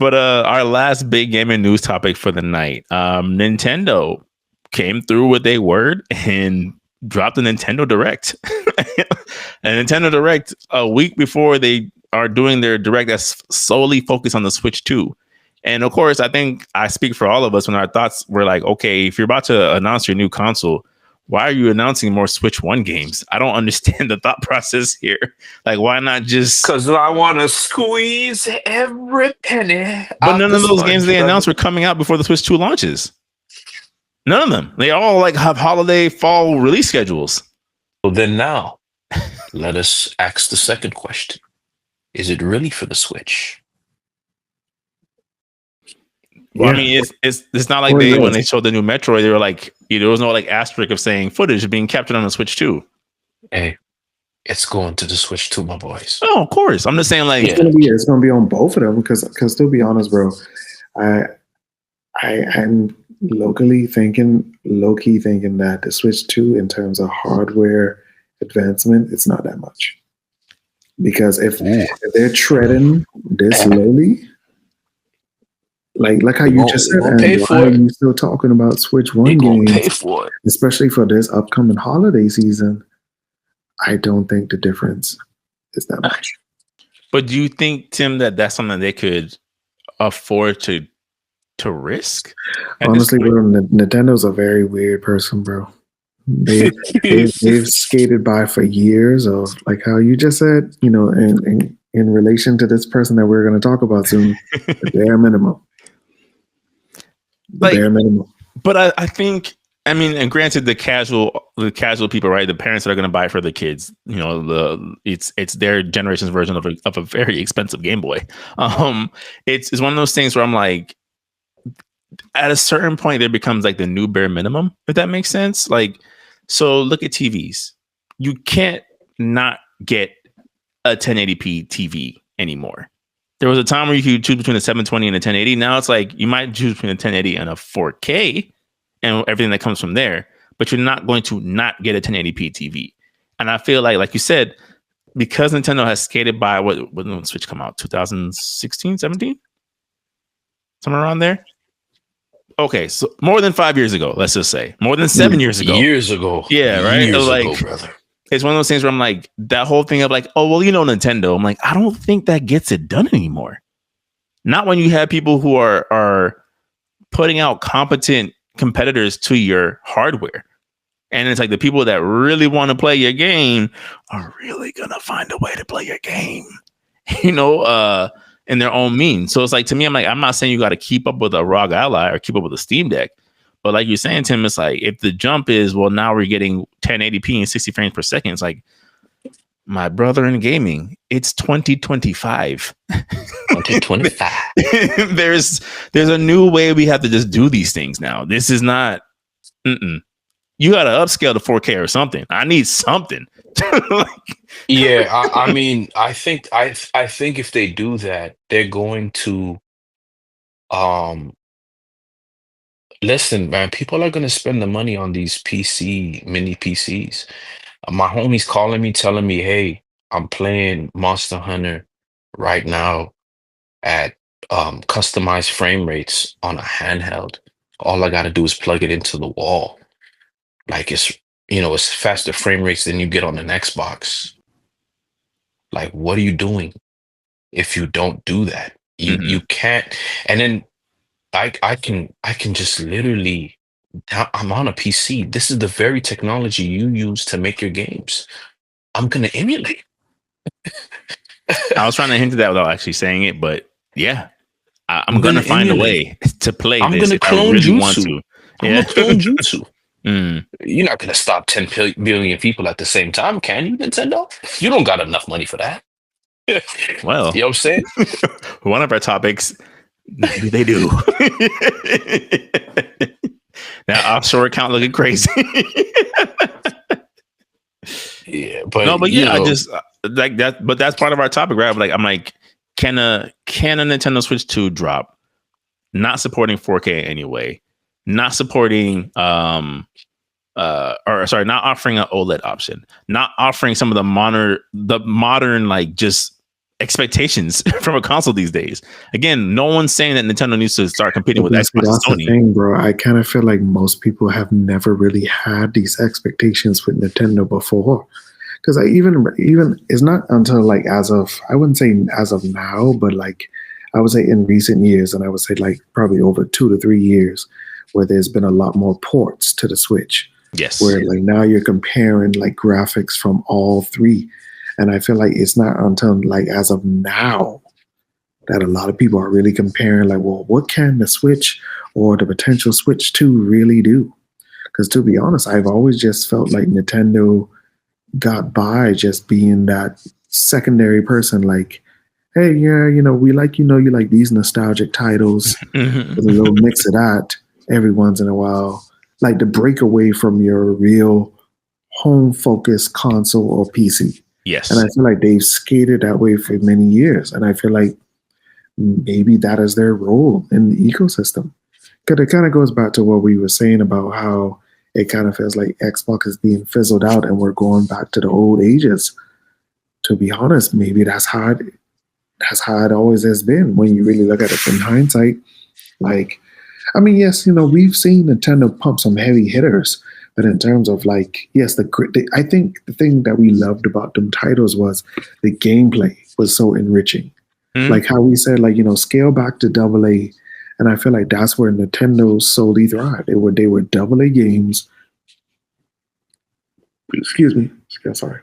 But our last big gaming news topic for the night, Nintendo came through with a word and dropped a Nintendo Direct. And Nintendo Direct a week before they are doing their Direct that's solely focused on the Switch 2. And of course, I think I speak for all of us when our thoughts were like, okay, if you're about to announce your new console, why are you announcing more Switch 1 games? I don't understand the thought process here. Like, why not just... Because I want to squeeze every penny. But none of those games they announced were coming out before the Switch 2 launches. None of them. They all like have holiday fall release schedules. Well, then now, let us ask the second question. Is it really for the Switch? Well, I mean, it's not like when they showed the new Metroid, they were like, there was no like asterisk of saying footage being captured on the Switch 2. Hey, it's going to the Switch 2, my boys. Oh, of course. I'm just saying, like, it's gonna be on both of them because to be honest, bro, I'm low-key thinking that the Switch 2, in terms of hardware advancement, it's not that much. Because if they're treading this slowly, like how you just said, and why are you still talking about Switch 1 games, pay for it. Especially for this upcoming holiday season? I don't think the difference is that much. But do you think, Tim, that that's something they could afford to risk? Honestly, bro, Nintendo's a very weird person, bro. They've skated by for years of, like how you just said, in relation to this person that we're going to talk about soon, the bare minimum. Bare minimum. But I think, I mean, and granted, the casual people, right? The parents that are going to buy it for the kids, it's their generation's version of a very expensive Game Boy. It's one of those things where I'm like, at a certain point, there becomes like the new bare minimum, if that makes sense. Like, so look at TVs. You can't not get a 1080p TV anymore. There was a time where you could choose between a 720 and a 1080. Now it's like you might choose between a 1080 and a 4K and everything that comes from there, but you're not going to not get a 1080p TV. And I feel like you said, because Nintendo has skated by, when did Switch come out? 2016, 17? Somewhere around there? Okay, so more than 5 years ago, let's just say. More than 7 years ago. Years ago. Yeah, right? Years ago, brother. It's one of those things where I'm like, that whole thing of like, oh, well, Nintendo. I'm like, I don't think that gets it done anymore. Not when you have people who are putting out competent competitors to your hardware. And it's like the people that really want to play your game are really going to find a way to play your game, in their own means. So it's like, to me, I'm like, I'm not saying you got to keep up with a ROG Ally or keep up with a Steam Deck. But like you're saying, Tim, it's like, if the jump is, well, now we're getting 1080p and 60 frames per second. It's like, my brother in gaming, it's 2025. 2025. There's a new way we have to just do these things now. This is not, you got to upscale to 4K or something. I need something. Yeah, I mean, I think if they do that, they're going to, listen, man, people are going to spend the money on these mini PCs. My homie's calling me, telling me, hey, I'm playing Monster Hunter right now at customized frame rates on a handheld. All I got to do is plug it into the wall. Like it's faster frame rates than you get on an Xbox. Like, what are you doing if you don't do that? You can't. And then I can just literally, I'm on a PC. This is the very technology you use to make your games. I'm gonna emulate. I was trying to hint at that without actually saying it, but yeah, I'm gonna find a way to play this. I'm gonna clone Jutsu. I'm gonna clone Jutsu. You're not gonna stop 10 billion people at the same time, can you, Nintendo? You don't got enough money for that. Well, you know what I'm saying? One of our topics, maybe they do. That offshore account looking crazy. Yeah, but no, but yeah, I just like that. But that's part of our topic, right? Like, I'm like, can a Nintendo Switch 2 drop? Not supporting 4K anyway. Not supporting not offering an OLED option. Not offering some of the modern like just expectations from a console these days. Again, no one's saying that Nintendo needs to start competing with That's Xbox and the Sony. thing, bro. I kind of feel like most people have never really had these expectations with Nintendo before. Because I even it's not until like I wouldn't say as of now, but like I would say in recent years, and I would say like probably over 2 to 3 years, where there's been a lot more ports to the Switch. Yes. Where like now you're comparing like graphics from all three. And I feel like it's not until like as of now that a lot of people are really comparing like, well, what can the Switch or the potential Switch 2 really do? Because to be honest, I've always just felt like Nintendo got by just being that secondary person, like, hey, yeah, we like, you like these nostalgic titles with a little mix of that every once in a while, like to break away from your real home focused console or PC. Yes. And I feel like they've skated that way for many years. And I feel like maybe that is their role in the ecosystem. Because it kind of goes back to what we were saying about how it kind of feels like Xbox is being fizzled out and we're going back to the old ages. To be honest, maybe that's how it always has been when you really look at it in hindsight. Like, I mean, yes, we've seen Nintendo pump some heavy hitters, but in terms of like, yes, I think the thing that we loved about them titles was the gameplay was so enriching. Like how we said, like, scale back to AA. And I feel like that's where Nintendo solely thrived. They were AA games. Excuse me. Sorry.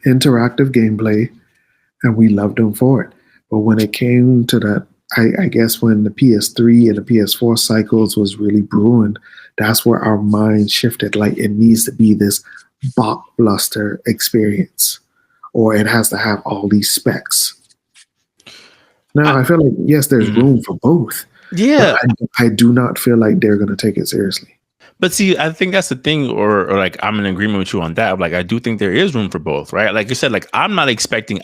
Interactive gameplay, and we loved them for it. But when it came to that, I guess when the PS3 and the PS4 cycles was really brewing, that's where our mind shifted. Like it needs to be this blockbuster experience, or it has to have all these specs. Now, I feel like, yes, there's room for both. Yeah. I do not feel like they're going to take it seriously. But see, I think that's the thing, or like I'm in agreement with you on that. Like I do think there is room for both, right? Like you said, like I'm not expecting.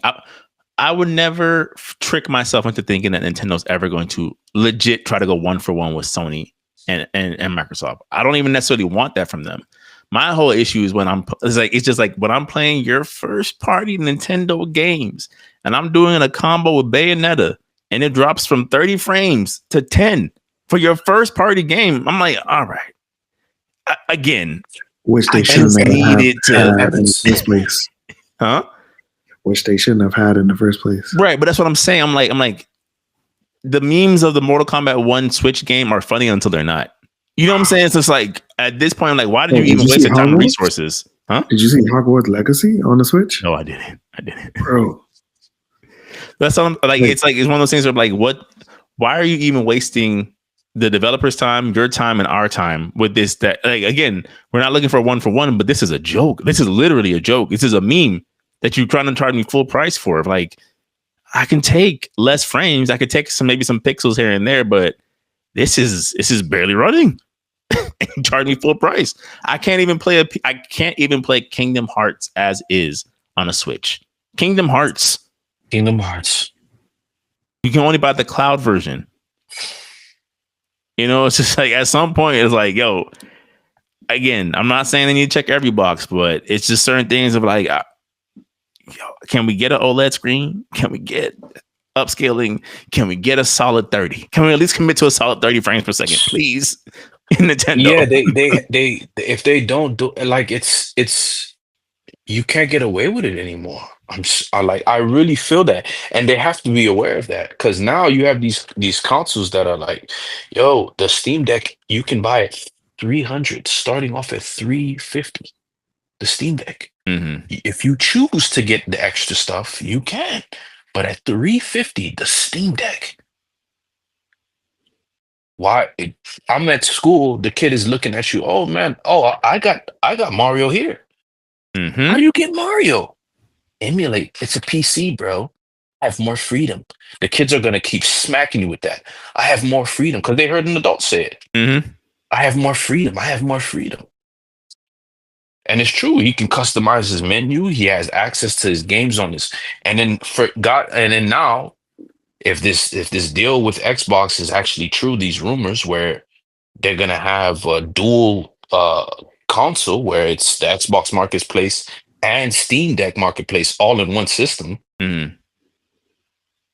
I would never trick myself into thinking that Nintendo's ever going to legit try to go 1-for-1 with Sony and Microsoft. I don't even necessarily want that from them. My whole issue is when it's just like when I'm playing your first party Nintendo games and I'm doing a combo with Bayonetta and it drops from 30 frames to 10 for your first party game. I'm like, all right. Again, which they shouldn't have had in the first place. Huh? Which they shouldn't have had in the first place. Right, but that's what I'm saying. I'm like, the memes of the Mortal Kombat 1 Switch game are funny until they're not. You know what I'm saying? It's just like at this point, I'm like, why did you even waste your time and resources? Huh? Did you see Hogwarts Legacy on the Switch? No, I didn't. Bro. That's all. Like it's one of those things where like, what? Why are you even wasting the developer's time, your time, and our time with this? That like again, we're not looking for 1-for-1, but this is a joke. This is literally a joke. This is a meme that you're trying to charge me full price for. Like, I can take less frames. I could take maybe some pixels here and there, but this is barely running. And charge me full price. I can't even play Kingdom Hearts as is on a Switch. Kingdom Hearts. You can only buy the cloud version. It's just like at some point it's like, yo, again, I'm not saying they need to check every box, but it's just certain things of like, can we get an OLED screen? Can we get upscaling? Can we get a solid 30? Can we at least commit to a solid 30 frames per second, please? In Nintendo. Yeah, they if they don't do like it's you can't get away with it anymore. I really feel that, and they have to be aware of that because now you have these consoles that are like, yo, the Steam Deck you can buy it 300, starting off at 350. The Steam Deck. Mm-hmm. If you choose to get the extra stuff, you can, but at 350, the Steam Deck. Why? I'm at school. The kid is looking at you. Oh man. Oh, I got Mario here. Mm-hmm. How do you get Mario? Emulate. It's a PC, bro. I have more freedom. The kids are gonna keep smacking you with that. I have more freedom because they heard an adult say it. Mm-hmm. I have more freedom. I have more freedom. And it's true. He can customize his menu. He has access to his games on this. And then now, if this deal with Xbox is actually true, these rumors where they're gonna have a dual console where it's the Xbox Marketplace and Steam Deck Marketplace all in one system. Mm-hmm.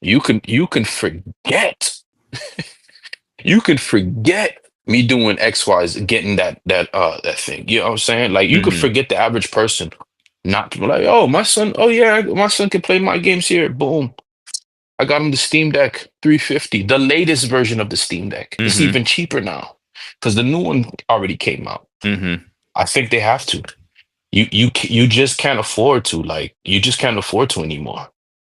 You can forget. You can forget me doing XY's getting that thing. You know what I'm saying? Like you could Mhm. forget the average person not like, oh, my son, oh yeah, my son can play my games here. Boom. I got him the Steam Deck 350, the latest version of the Steam Deck. It's Mhm. even cheaper now because the new one already came out. Mhm. I think they have to. You just can't afford to, like, you just can't afford to anymore.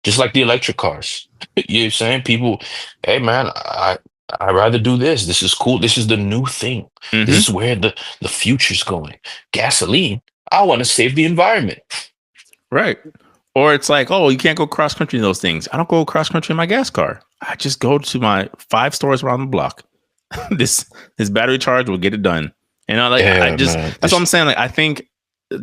Just like the electric cars. You know what I'm saying? People, hey man, I rather do this. This is cool. This is the new thing. This Mhm. is where the future's going. Gasoline. I want to save the environment. Right. Or it's like, oh, you can't go cross country in those things. I don't go cross country in my gas car. I just go to my 5 stores around the block. this this battery charge will get it done. And I Yeah, just man. that's what I'm saying. Like I think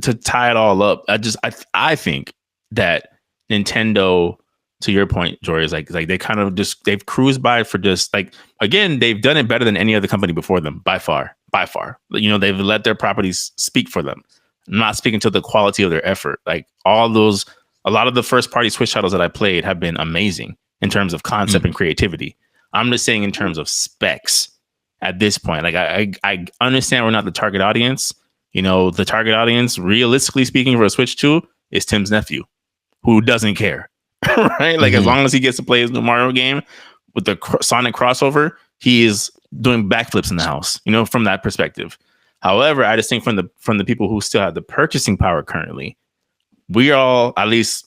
to tie it all up, I think that Nintendo, to your point, Jory, is like they kind of just they've cruised by for just like again, they've done it better than any other company before them by far. By far. You know, they've let their properties speak for them. I'm not speaking to the quality of their effort. Like all those a lot of the first party Switch titles that I played have been amazing in terms of concept and Mhm. creativity. I'm just saying in terms of specs at this point. Like I understand we're not the target audience. You know, the target audience, realistically speaking, for a Switch 2 is Tim's nephew, who doesn't care. Right? Like as Mhm. long as he gets to play his new Mario game with the Sonic crossover, he is doing backflips in the house, you know, from that perspective. However, I just think from the people who still have the purchasing power currently, we all, at least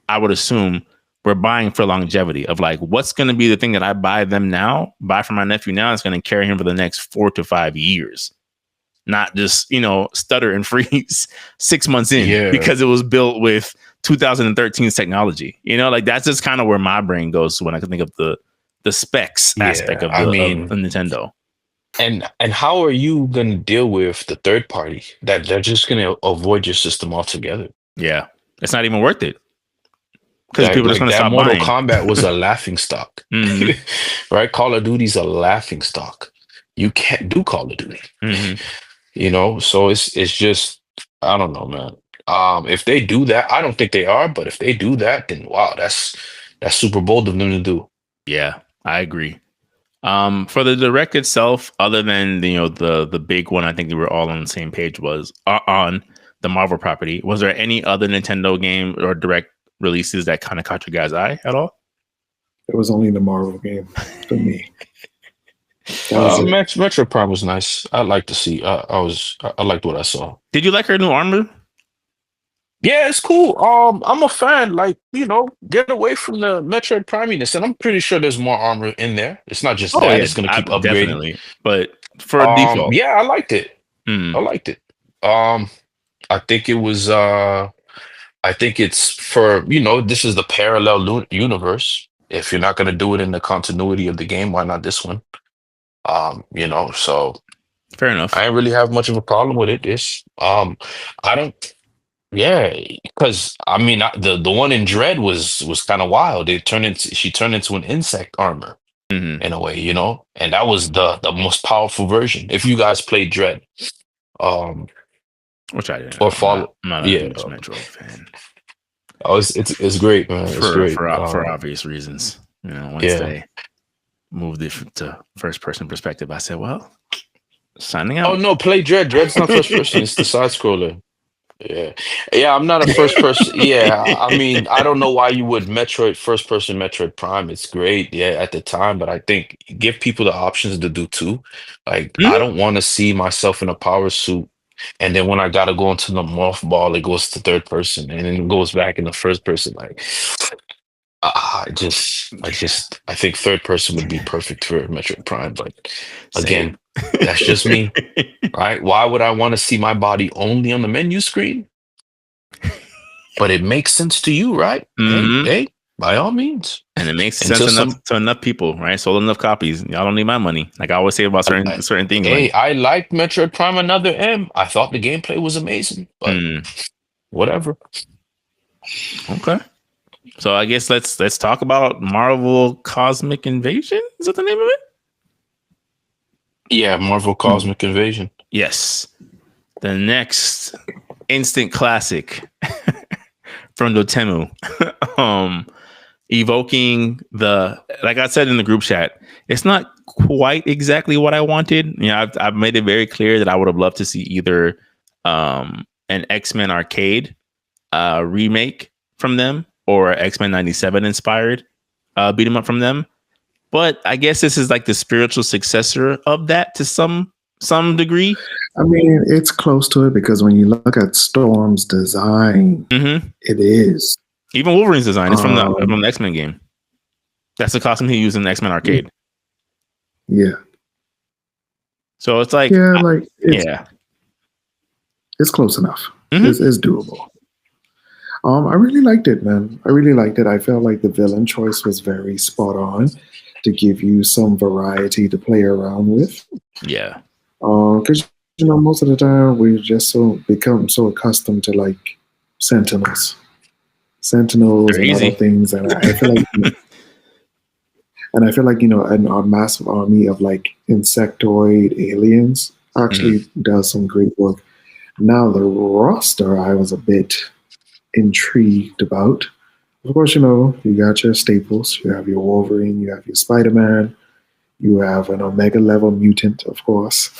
I would assume, we're buying for longevity of like what's going to be the thing that I buy for my nephew now is going to carry him for the next 4 to 5 years, not just, you know, stutter and freeze 6 months in Yeah. because it was built with 2013's technology. You know, like that's just kind of where my brain goes when I can think of the specs aspect Yeah. of I of mean, Nintendo. and how are you gonna deal with the third party that they're just gonna avoid your system altogether? Yeah, it's not even worth it because That people are just like going to that stop Mortal buying. Kombat was a laughing stock. Hmm. Right? Call of Duty's a laughing stock. You can't do Call of Duty. Hmm. You know, so it's just I don't know, man. If they do that, I don't think they are, but if they do that, then wow, that's super bold of them to do. Yeah, I agree. For the direct itself, other than the big one, I think we were all on the same page was on the Marvel property. Was there any other Nintendo game or direct releases that kind of caught your guys' eye at all? It was only the Marvel game for me. That was it. Metroid Prime was nice. I like to see. I liked what I saw. Did you like her new armor? Yeah, it's cool. I'm a fan. Like, get away from the Metroid Priminess, and I'm pretty sure there's more armor in there. It's not just Oh that. yeah, It's gonna keep upgrading. definitely. But for default, Yeah, I liked it. I mm, liked it. Um, I think it was. I think it's for this is the parallel universe. If you're not gonna do it in the continuity of the game, why not this one? So fair enough. I didn't really have much of a problem with it. I don't. Yeah, because I mean, the one in Dread was kind of wild. She turned into an insect armor Hmm. in a way, and that was the most powerful version. If you guys played Dread, um, Which I didn't. or I'm follow, not a yeah, huge Metroid fan it's great, man. It's for great. for obvious reasons. You know, once Yeah. they moved it to first person perspective, I said, well, signing Oh out. no, play Dread. Dread's not first person. It's the side scroller. Yeah. Yeah, I'm not a first person. Yeah, I mean, I don't know why you would first person Metroid Prime. It's great, yeah, at the time, but I think give people the options to do too. Like, I Hmm? don't want to see myself in a power suit, and then when I gotta go into the morph ball, it goes to third person, and then it goes back in the first person. Like, Yeah. I think third person would be perfect for Metroid Prime. But Same. again, that's just me, right? Why would I want to see my body only on the menu screen? But it makes sense to you, right? Hey, Hmm. hey, by all means. And it makes sense Until enough some, to enough people, right? Sold enough copies. Y'all don't need my money. Like I always say about certain things. hey, Like, I liked Metroid Prime Another M. I thought the gameplay was amazing, but mm, whatever. okay. So I guess let's talk about Marvel Cosmic Invasion. Is that the name of it? Yeah, Marvel Hmm. Cosmic Invasion. Yes. The next instant classic from Dotemu. um, evoking the, like I said in the group chat, it's not quite exactly what I wanted. You know, I've made it very clear that I would have loved to see either an X-Men arcade remake from them or X-Men 97 inspired beat 'em up from them. But I guess this is like the spiritual successor of that to some degree. I mean, it's close to it because when you look at Storm's design, it is. Even Wolverine's design is from the X-Men game. That's the costume he used in the X-Men arcade. Yeah. So it's like, it's close enough. It's doable. I really liked it, man. I really liked it. I felt like the villain choice was very spot on to give you some variety to play around with. Yeah. Because most of the time we just become so accustomed to like Sentinels and other things, and I feel like, a massive army of like insectoid aliens actually does some great work. Now the roster, I was a bit intrigued about. Of course, you got your staples. You have your Wolverine, you have your Spider-Man, you have an Omega level mutant, of course.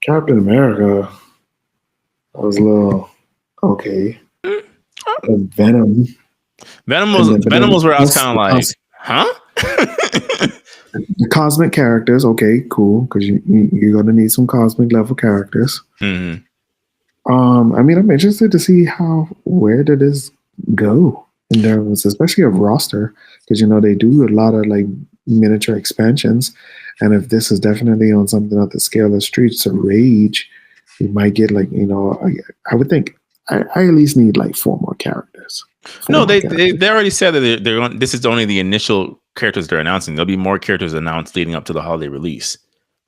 Captain America, I was a little okay. Venom was where I was kind of like, huh? The cosmic characters, okay, cool, because you're gonna need some cosmic level characters. I mean, I'm interested to see where did this go in terms, especially a roster, because they do a lot of like miniature expansions, and if this is definitely on something at the scale of Streets of Rage, you might get like I would think I at least need like 4 more characters. They already said that they're on. This is only the initial characters they're announcing. There'll be more characters announced leading up to the holiday release.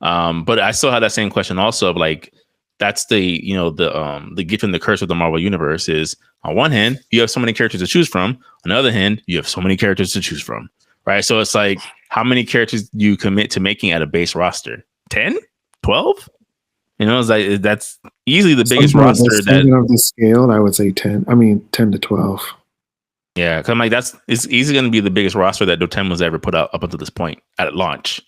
But I still have that same question also of like, that's the gift and the curse of the Marvel universe is, on one hand, you have so many characters to choose from. On the other hand, you have so many characters to choose from. Right. So it's like, how many characters do you commit to making at a base roster? 10? 12? It's like, that's easily the biggest roster. Of the scale, I would say 10. I mean, 10 to 12. Yeah, because I'm like, it's easily going to be the biggest roster that Dotemo's ever put out up until this point at launch.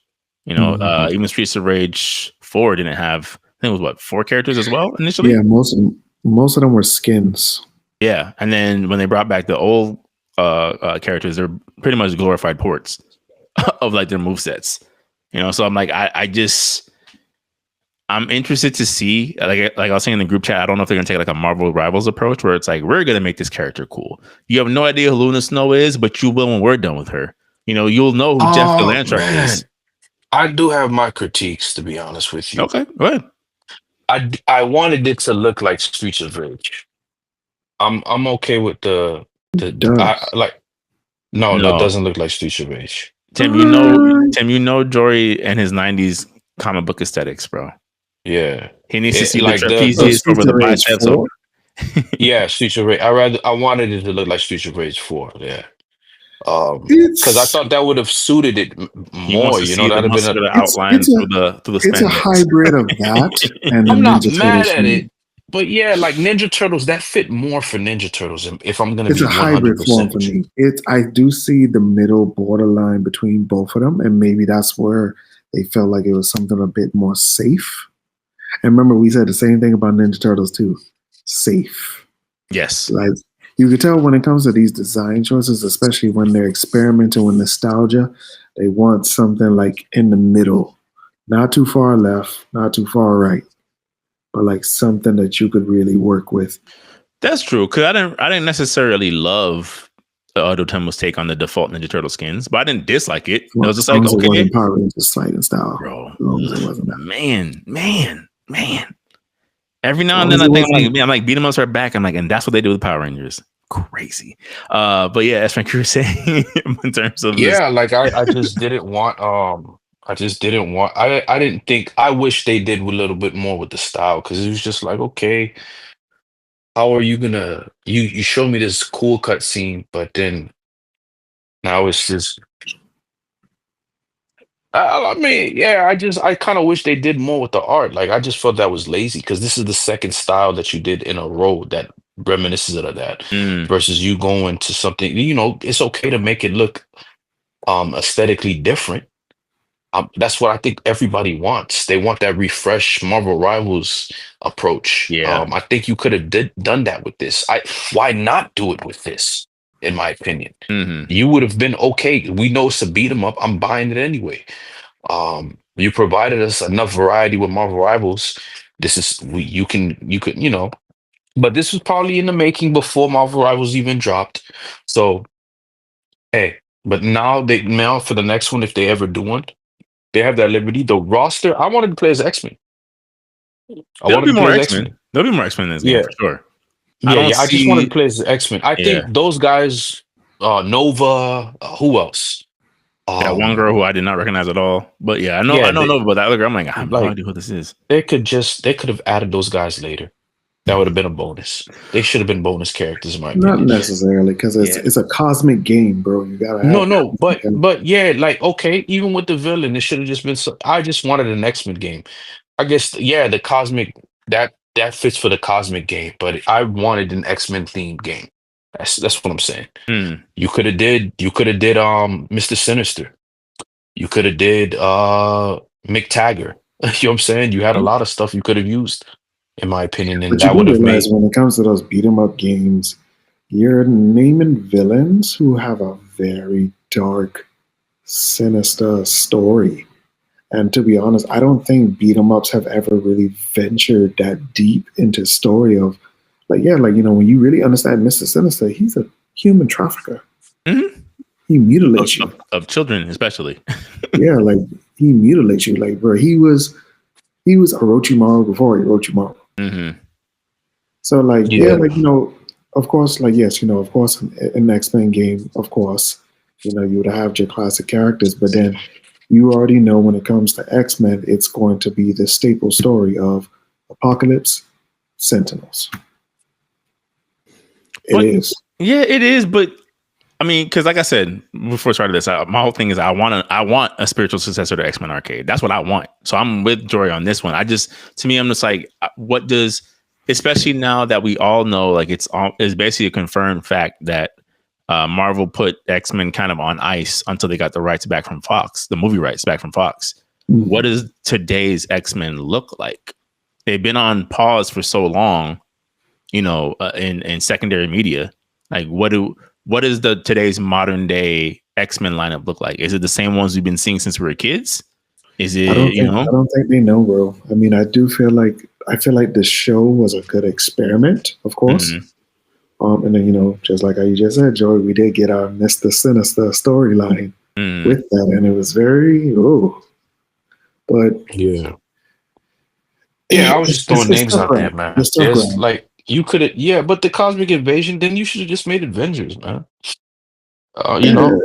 Even Streets of Rage 4 didn't have, I think it was 4 characters as well initially. Yeah, most of them were skins. Yeah, and then when they brought back the old characters, they're pretty much glorified ports of like their movesets. So I'm like, I'm interested to see, like I was saying in the group chat, I don't know if they're gonna take like a Marvel Rivals approach where it's like, we're gonna make this character cool. You have no idea who Luna Snow is, but you will when we're done with her. You'll know who Jeff Galantra is. I do have my critiques, to be honest with you. Okay, go ahead. I wanted it to look like Streets of Rage. I'm okay with no, it doesn't look like Streets of Rage. Tim, Jory and his 90s comic book aesthetics, bro. Yeah, he needs to see like the trapezius over the biceps. Yeah, Streets of Rage. I wanted it to look like Streets of Rage 4. Yeah, because I thought that would have suited it more. That'd have been an outline through the. It's a hybrid of that, and I'm not mad at it, but yeah, like Ninja Turtles, that fit more for Ninja Turtles. If I'm gonna, it's a hybrid form for me. I do see the middle borderline between both of them, and maybe that's where they felt like it was something a bit more safe. And remember, we said the same thing about Ninja Turtles too. Safe. Yes. Like you can tell when it comes to these design choices, especially when they're experimenting with nostalgia, they want something like in the middle, not too far left, not too far right, but like something that you could really work with. That's true. Cause I didn't necessarily love Dotemo's take on the default Ninja Turtle skins, but I didn't dislike it. It was just like, okay, it wasn't Power Rangers fighting style, bro. It wasn't that. Man. Every now and then I'm like beat 'em ups are back. I'm like, and that's what they do with Power Rangers. Crazy. But yeah, as Frank, you were saying in terms of this. Like I just didn't want I didn't think, I wish they did a little bit more with the style, because it was just like, okay, how are you gonna you show me this cool cut scene, but then now it's just I mean, yeah, I kind of wish they did more with the art. Like, I just felt that was lazy, because this is the second style that you did in a row that reminiscent of that. Mm, Versus you going to something, it's okay to make it look aesthetically different. That's what I think everybody wants. They want that refresh Marvel Rivals approach. yeah. I think you could have done that with this. Why not do it with this? In my opinion, Hmm. you would have been okay. We know it's a beat 'em up. I'm buying it anyway. You provided us enough variety with Marvel Rivals. This is you could. But this was probably in the making before Marvel Rivals even dropped. So hey, but now for the next one, if they ever do one, they have that liberty. The roster, I wanted to play as X-Men. I There'll wanted be to play more as X-Men. X-Men. There'll be more X-Men in this game Yeah, for sure. I yeah, don't yeah. I just wanted to see. play as X-Men. I Yeah, think those guys, Nova, who else? that one Um, girl who I did not recognize at all. But yeah, I yeah, don't know about that other girl. I'm like, I have no like idea who this is. they could have added those guys later. That would have been a bonus. They should have been bonus characters, in my Not opinion. necessarily, because Yeah. it's a cosmic game, bro. You gotta No, have no, but that. but yeah, like okay, even with the villain, it should have just been. I just wanted an X-Men game. I guess yeah, the cosmic that fits for the cosmic game, but I wanted an X-Men themed game. That's what I'm saying. Mm. You could have did Mr. Sinister. You could have did Mick Tagger. You know what I'm saying? You had a lot of stuff you could have used, in my opinion, and But you that do would have realize made when it comes to those beat 'em up games, you're naming villains who have a very dark, sinister story. And to be honest, I don't think beat 'em ups have ever really ventured that deep into story of like, yeah, like when you really understand Mr. Sinister, he's a human trafficker. Hmm. He Of, mutilates you. of children, especially. Yeah, like he mutilates you. Like, bro, he was Orochimaru before Orochimaru. Hmm. So like, yeah, yeah, like of course, like yes, of course, in the X-Men game, of course, you would have your classic characters, but then you already know when it comes to X-Men, it's going to be the staple story of Apocalypse, Sentinels. It But is. yeah, it is. But I mean, because like I said before I started this, my whole thing is I want a spiritual successor to X-Men Arcade. That's what I want. So I'm with Jory on this one. To me, I'm just like, what does, especially now that we all know, like it's basically a confirmed fact that Marvel put X-Men kind of on ice until they got the rights back from Fox, the movie rights back from Fox. Mhm. What does today's X-Men look like? They've been on pause for so long, in secondary media. Like, what is the today's modern day X-Men lineup look like? Is it the same ones we've been seeing since we were kids? Is I it, don't think I don't think they know, bro. I mean, I feel like the show was a good experiment, of course. Mhm. And then just like how you just said, Joey, we did get our Mr. Sinister storyline Mhm. with that, and it was very but yeah. Yeah, I was just throwing it's names tough out there, ground. man. It's tough There's ground. like you could have, yeah, but the Cosmic Invasion, then you should have just made Avengers, man. You know,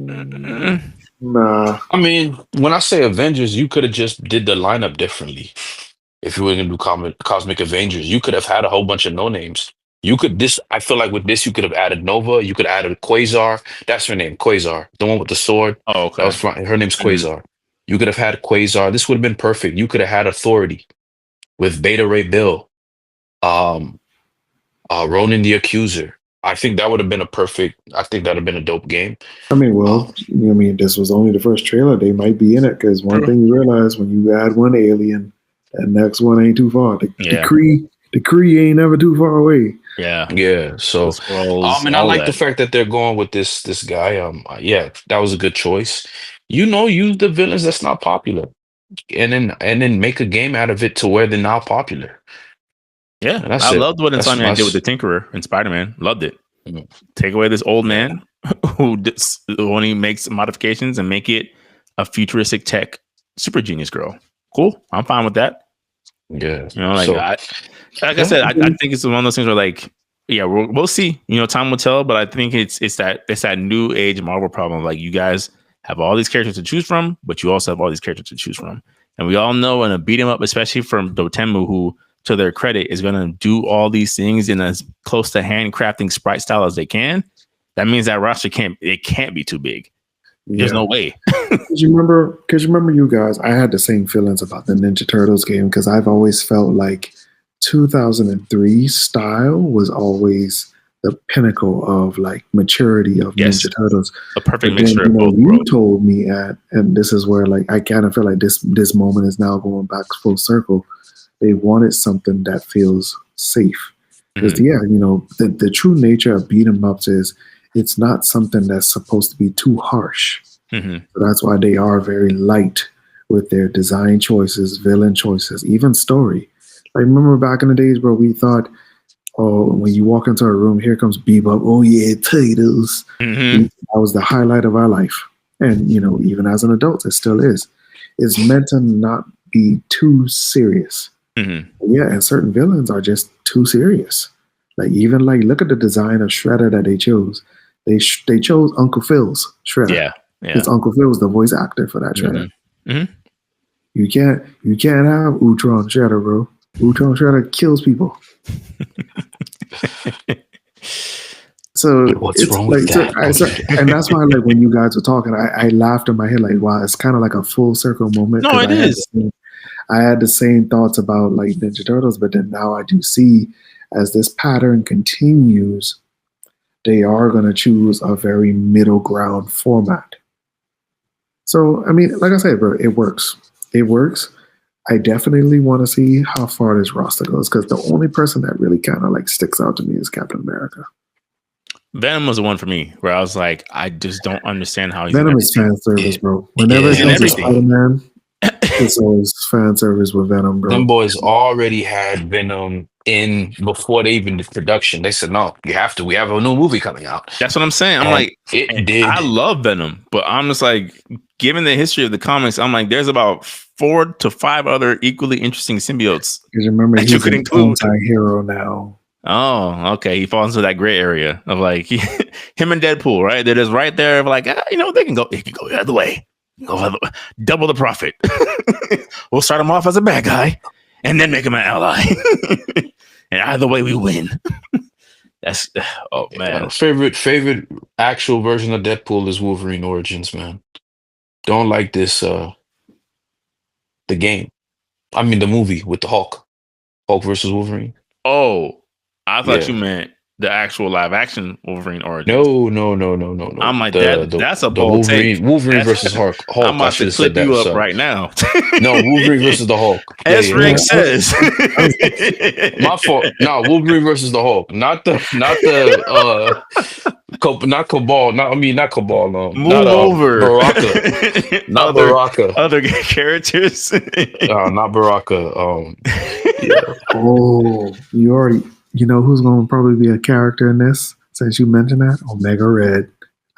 Mm, Mm. nah, I mean, when I say Avengers, you could have just did the lineup differently. If you were gonna do Cosmic Avengers, you could have had a whole bunch of no names. I feel like with this, you could have added Nova. You could have added Quasar. That's her name, Quasar, the one with the sword. Oh, That was okay. her name's Mhm. Quasar. You could have had Quasar. This would have been perfect. You could have had Authority with Beta Ray Bill. Um, Ronan the Accuser. I think that would have been a perfect. I think that would have been a dope game. I mean, Um, well, this was only the first trailer. They might be in it because one True. thing you realize when you add one alien, that next one ain't too far. The Yeah. Kree ain't never too far away. Yeah. yeah. The So, scrolls, and I all like the that. fact that they're going with this guy. Yeah, that was a good choice. Use the villains that's not popular, and then make a game out of it to where they're now popular. Yeah. And that's I it. loved what That's Insomniac did with that's. the Tinkerer in Spider-Man. Loved it. mm, Take away this old Yeah, man who only makes modifications and make it a futuristic tech super genius girl. Cool. I'm fine with that. yeah. Like So like I yeah, said, I think it's one of those things where like, yeah, we'll see. Time will tell. But I think it's that new age Marvel problem. Like, you guys have all these characters to choose from, but you also have all these characters to choose from. And we all know in a beat 'em up, especially from Dotemu, who, to their credit, is going to do all these things in as close to handcrafting sprite style as they can. That means that roster can't be too big. There's Yeah. no way. Because you remember you guys, I had the same feelings about the Ninja Turtles game because I've always felt like 2003 style was always the pinnacle of like maturity of Yes. Ninja Turtles. A perfect But then, mixture you of know, both you worlds. told me and this is where like I kind of feel like this moment is now going back full circle. They wanted something that feels safe. Because yeah, you know, the true nature of beat 'em ups is it's not something that's supposed to be too harsh. Mm-hmm. So that's why they are very light with their design choices, villain choices, even story. I remember back in the days, bro, we thought, oh, when you walk into a room, here comes Bebop. Oh yeah, Titles. Mm-hmm. That was the highlight of our life. And you know, even as an adult, it still is. It's meant to not be too serious. Mm-hmm. Yeah, and certain villains are just too serious. Like even like look at the design of Shredder that they chose. They chose Uncle Phil's Shredder. Yeah. Yeah. Because Uncle Phil was the voice actor for that Shredder. Mm-hmm. You can't have Utron Shredder, bro. Utron Shredder kills people. So What's it's wrong like with that? and that's why like when you guys were talking, I laughed in my head like wow, it's kind of like a full circle moment No, because it is. I had the same thoughts about like Ninja Turtles, but then now I do see as this pattern continues, they are going to choose a very middle ground format. So I mean, like I said, bro, it works. It works. I definitely want to see how far this roster goes because the only person that really kind of like sticks out to me is Captain America. Venom was the one for me where I was like, I just don't understand how he's Venom is fan service, bro. Whenever it comes to Spider-Man, it's always fan service with Venom, bro. Them boys already had Venom in before they even did production. They said, no, you have to. We have a new movie coming out. That's what I'm saying. I'm And like, it did. I love Venom, but I'm just like, given the history of the comics, I'm like, there's about 4 to 5 other equally interesting symbiotes. Because remember, that you he's could an include. anti-hero now. Oh, okay. He falls into that gray area of like him and Deadpool, right? They're just right there of like, you know, they can go the other way. Double the profit. We'll start him off as a bad guy and then make him an ally. And either way we win. That's oh man. Favorite actual version of Deadpool is Wolverine Origins, man. Don't like this the game. I mean the movie with the Hulk. Hulk versus Wolverine. Oh, I thought Yeah. you meant the actual live action Wolverine Origins. No. I'm like that's a the bold take. Wolverine versus Hulk. I'm about I should to have said clip that. you up Sorry. right now. No, Wolverine versus the Hulk. As Rick yeah. says. My fault. No, Wolverine versus the Hulk. Not Cabal. Not Cabal. Move over. Baraka. Not Baraka. Other characters. Not Baraka. Yeah. Oh, you know who's going to probably be a character in this since you mentioned that? Omega Red.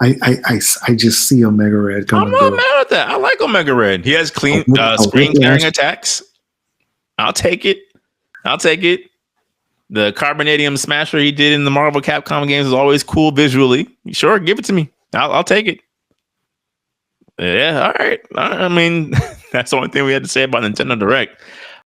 I just see Omega Red coming. I'm not mad at that. I like Omega Red. He has clean screen carrying attacks. I'll take it. The Carbonadium Smasher he did in the Marvel Capcom games is always cool visually. Sure, give it to me. I'll take it. Yeah, all right. I mean, that's the only thing we had to say about Nintendo Direct.